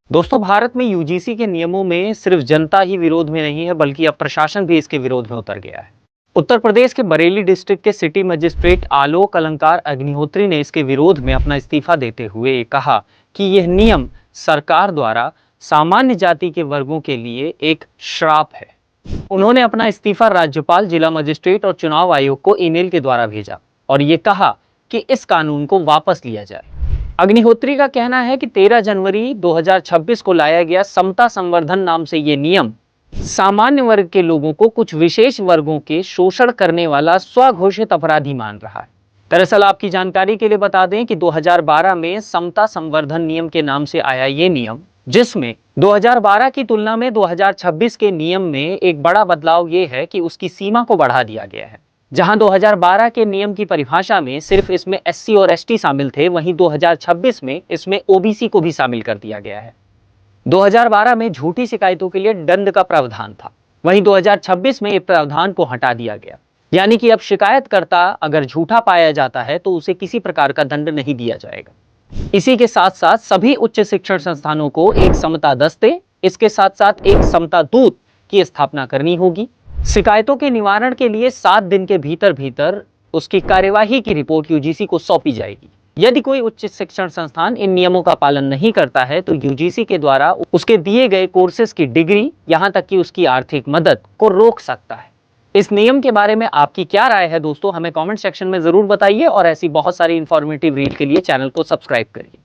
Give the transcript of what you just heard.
दोस्तों, भारत में यूजीसी के नियमों में सिर्फ जनता ही विरोध में नहीं है, बल्कि अब प्रशासन भी इसके विरोध में उतर गया है। उत्तर प्रदेश के बरेली डिस्ट्रिक्ट के सिटी मजिस्ट्रेट आलोक अलंकार अग्निहोत्री ने इसके विरोध में अपना इस्तीफा देते हुए कहा कि यह नियम सरकार द्वारा सामान्य जाति के वर्गों के लिए एक श्राप है। उन्होंने अपना इस्तीफा राज्यपाल, जिला मजिस्ट्रेट और चुनाव आयोग को ईमेल के द्वारा भेजा और ये कहा कि इस कानून को वापस लिया जाए। अग्निहोत्री का कहना है कि 13 जनवरी 2026 को लाया गया समता संवर्धन नाम से ये नियम सामान्य वर्ग के लोगों को कुछ विशेष वर्गों के शोषण करने वाला स्वघोषित अपराधी मान रहा है। दरअसल आपकी जानकारी के लिए बता दें कि 2012 में समता संवर्धन नियम के नाम से आया ये नियम, जिसमें 2012 की तुलना में 2026 के नियम में एक बड़ा बदलाव ये है कि उसकी सीमा को बढ़ा दिया गया है। जहां 2012 के नियम की परिभाषा में सिर्फ इसमें एससी और एसटी शामिल थे, वहीं 2026 में इसमें ओबीसी को भी शामिल कर दिया गया है। 2012 में झूठी शिकायतों के लिए दंड का प्रावधान था, वहीं 2026 में इस प्रावधान को हटा दिया गया। यानी कि अब शिकायतकर्ता अगर झूठा पाया जाता है तो उसे किसी प्रकार का दंड नहीं दिया जाएगा। इसी के साथ साथ सभी उच्च शिक्षण संस्थानों को एक समता दस्ते, इसके साथ साथ एक समता दूत की स्थापना करनी होगी। शिकायतों के निवारण के लिए 7 दिन के भीतर भीतर उसकी कार्यवाही की रिपोर्ट यूजीसी को सौंपी जाएगी। यदि कोई उच्च शिक्षण संस्थान इन नियमों का पालन नहीं करता है तो यूजीसी के द्वारा उसके दिए गए कोर्सेज की डिग्री, यहां तक कि उसकी आर्थिक मदद को रोक सकता है। इस नियम के बारे में आपकी क्या राय है दोस्तों, हमें कमेंट सेक्शन में जरूर बताइए और ऐसी बहुत सारी इंफॉर्मेटिव रील के लिए चैनल को सब्सक्राइब करिए।